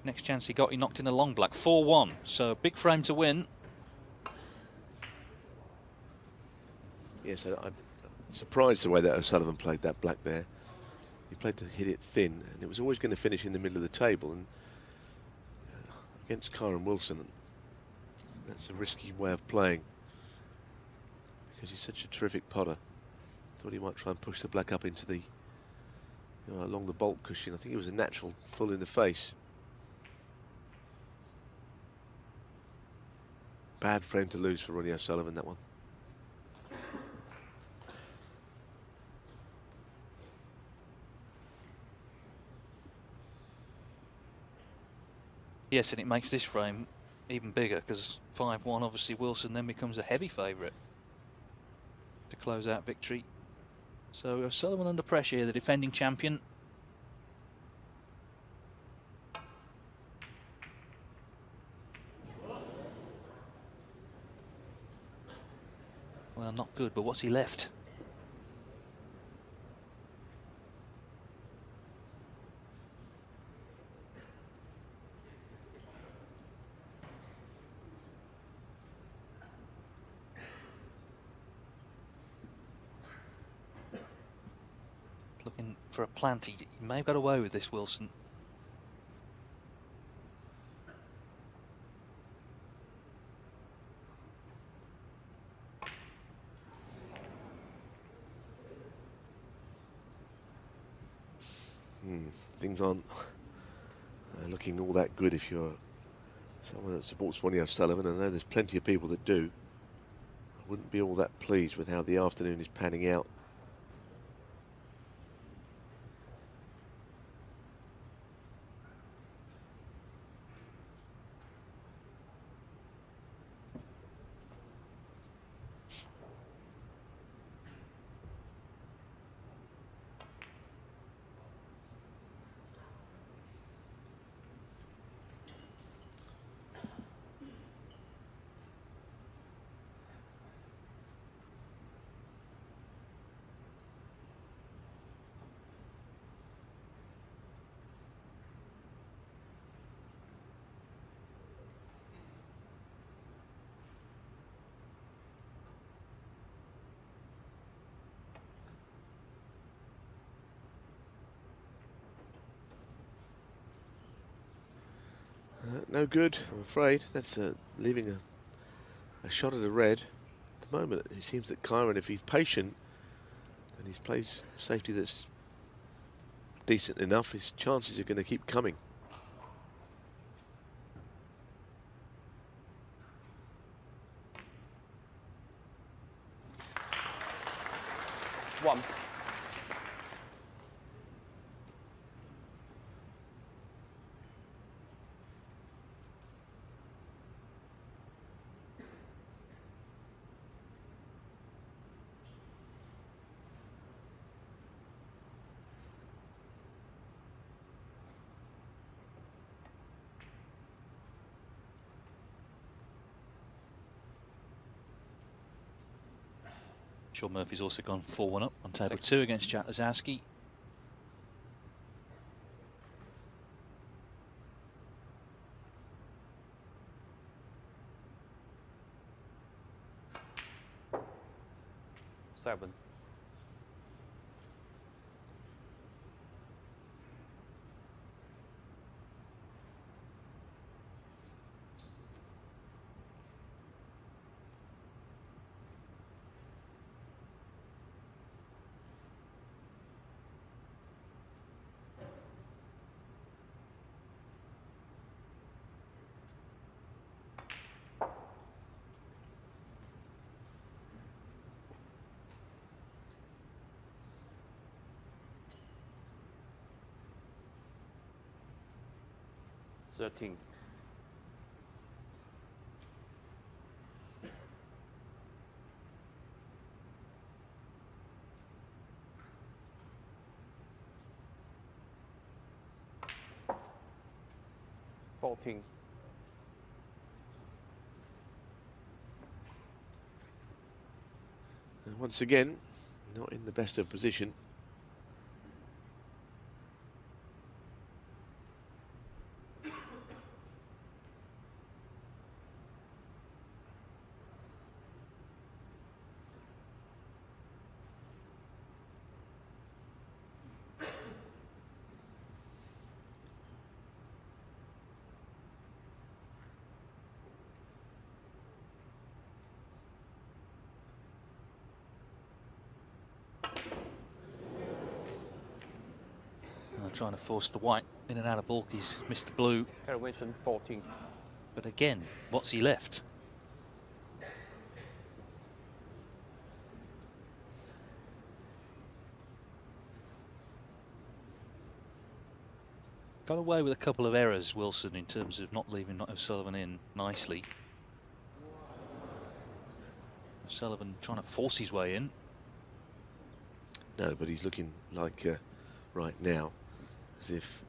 Next chance he got, he knocked in a long black, 4-1. So big frame to win. Yes, I'm surprised the way that O'Sullivan played that black there. He played to hit it thin, and it was always going to finish in the middle of the table. And against Kyren Wilson, that's a risky way of playing because he's such a terrific potter. Thought he might try and push the black up into the, along the bolt cushion. I think it was a natural full in the face. Bad frame to lose for Ronnie O'Sullivan, that one. Yes, and it makes this frame even bigger because 5-1, obviously Wilson then becomes a heavy favourite to close out victory. So O'Sullivan under pressure here, the defending champion. Well, not good, but what's he left? Looking for a plant. He may have got away with this, Wilson. Things aren't looking all that good if you're someone that supports Ronnie O'Sullivan. I know there's plenty of people that do. I wouldn't be all that pleased with how the afternoon is panning out. No good, I'm afraid. That's leaving a shot at a red. At the moment, it seems that Kyren, if he's patient and he plays safety that's decent enough, his chances are going to keep coming. One. Sean Murphy's also gone 4-1 up on table 2 against Jack Lazowski. Seven. Thirteen. Fourteen. And once again, not in the best of position. trying to force the white in and out of balk. He's missed the blue. Kyren Wilson 14. But again, what's he left? Got away with a couple of errors, Wilson, in terms of not leaving O'Sullivan in nicely. O'Sullivan trying to force his way in. No, but he's looking like right now as if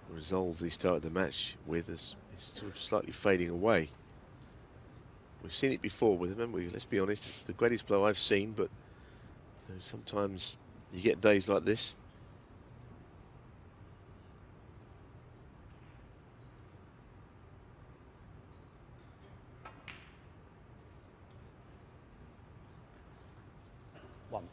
the resolve he started the match with is sort of slightly fading away. We've seen it before with him, haven't we? Let's be honest, it's the greatest blow I've seen, but you know, sometimes you get days like this. One.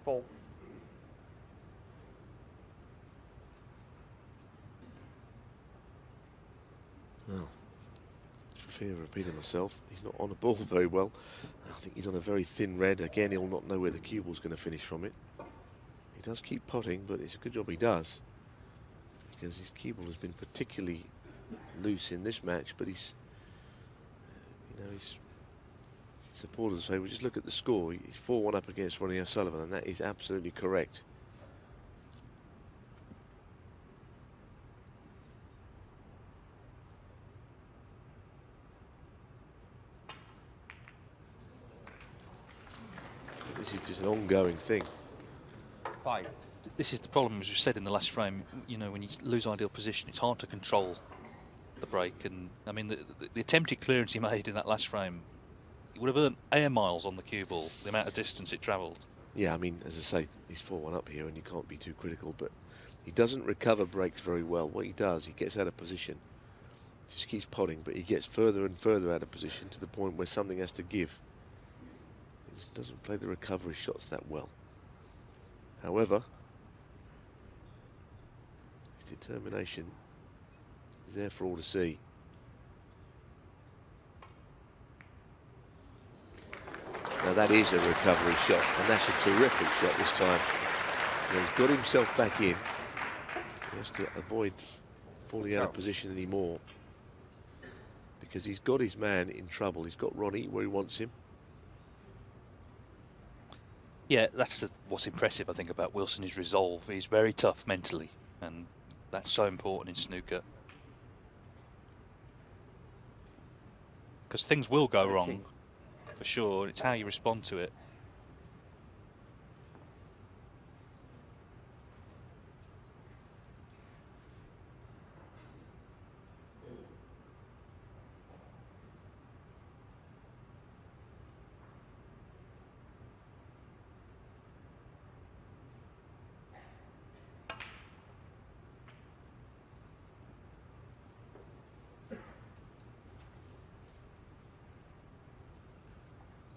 Four. Oh, for fear of repeating myself, he's not on the ball very well. I think he's on a very thin red. Again, he'll not know where the cue ball's going to finish from it. He does keep potting, but it's a good job he does, because his cue ball has been particularly loose in this match. But he's, you know, his supporters say, well, just look at the score. He's 4-1 up against Ronnie O'Sullivan, and that is absolutely correct. But this is just an ongoing thing. 5. This is the problem, as you said in the last frame. You know, when you lose ideal position, it's hard to control the break. And I mean, the attempted clearance he made in that last frame, he would have earned air miles on the cue ball, the amount of distance it travelled. Yeah, I mean, as I say, he's 4-1 up here, and you can't be too critical, but he doesn't recover breaks very well. What he does, he gets out of position, just keeps potting, but he gets further and further out of position to the point where something has to give. He just doesn't play the recovery shots that well. However, his determination is there for all to see. Now that is a recovery shot, and that's a terrific shot this time. And he's got himself back in. He has to avoid falling out of position anymore, because he's got his man in trouble. He's got Ronnie where he wants him. Yeah, that's what's impressive, I think, about Wilson, his resolve. He's very tough mentally, and that's so important in snooker. Because things will go wrong, for sure. It's how you respond to it.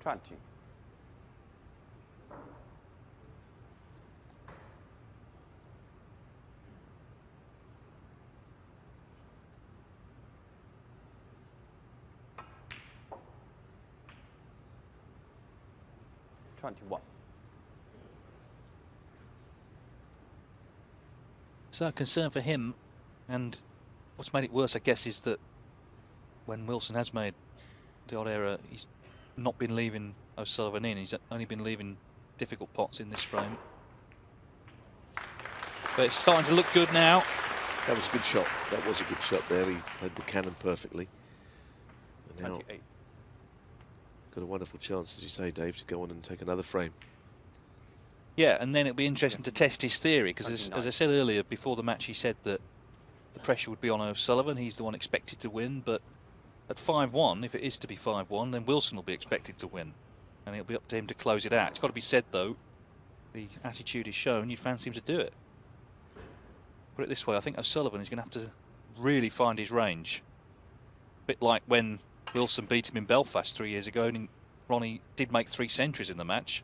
Twenty. $21. So a concern for him, and what's made it worse, I guess, is that when Wilson has made the odd error, he's not been leaving O'Sullivan in. He's only been leaving difficult pots in this frame. But it's starting to look good now. That was a good shot. That was a good shot there. He played the cannon perfectly. And now 28. got a wonderful chance, as you say, Dave, to go on and take another frame. Yeah, and then it'll be interesting to test his theory, because as I 29. said earlier, before the match, he said that the pressure would be on O'Sullivan. He's the one expected to win, but at 5-1, if it is to be 5-1, then Wilson will be expected to win. and it'll be up to him to close it out. It's got to be said, though, the attitude is shown. You fancy him to do it. Put it this way, I think O'Sullivan is going to have to really find his range. A bit like when Wilson beat him in Belfast 3 years ago, and Ronnie did make 3 centuries in the match.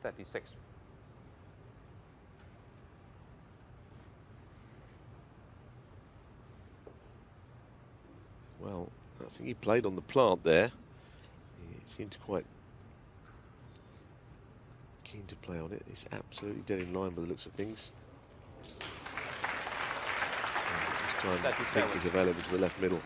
36. Well, I think he played on the plant there. He seemed quite keen to play on it. He's absolutely dead in line by the looks of things. And this time, I think he's available to the left middle.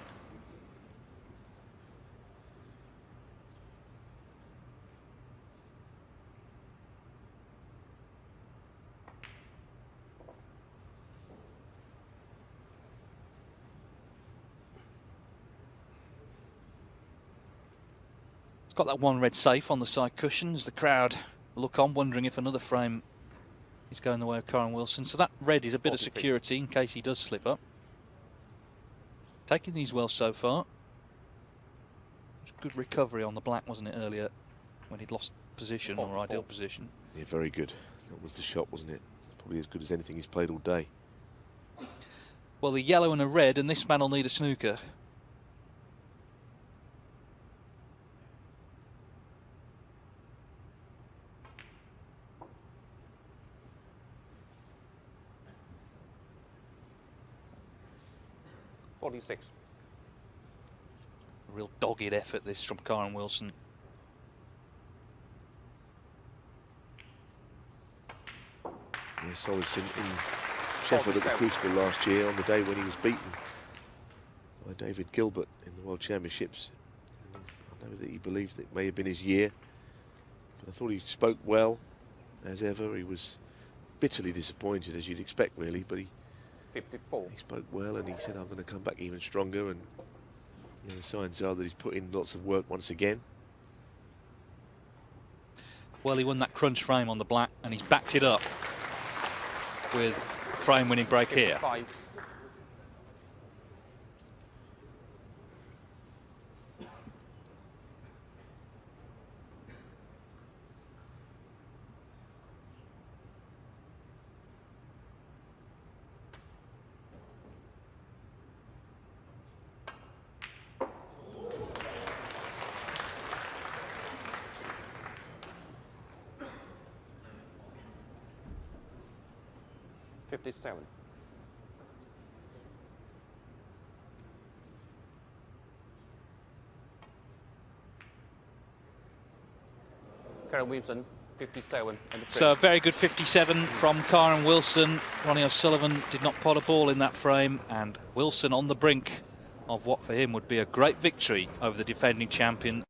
It's got that one red safe on the side cushions. The crowd look on, wondering if another frame is going the way of Kyren Wilson. So that red is a bit of security in case he does slip up. Taking these well so far. Good recovery on the black, wasn't it, earlier when he'd lost position or ideal position. Yeah, very good. That was the shot, wasn't it? Probably as good as anything he's played all day. Well, the yellow and a red, and this man will need a snooker. $46. A real dogged effort this from Kyren Wilson. Yes, I was in Sheffield at the Crucible last year on the day when he was beaten by David Gilbert in the World Championships. And I know that he believed that it may have been his year, but I thought he spoke well as ever. He was bitterly disappointed, as you'd expect, really, but he 54. He spoke well, and he said, I'm going to come back even stronger, and the signs are that he's put in lots of work once again. Well, he won that crunch frame on the black, and he's backed it up with a frame winning break 55. here. $57. Kyren Wilson, 57. So a very good 57 from Kyren Wilson. Ronnie O'Sullivan did not pot a ball in that frame, and Wilson on the brink of what for him would be a great victory over the defending champion.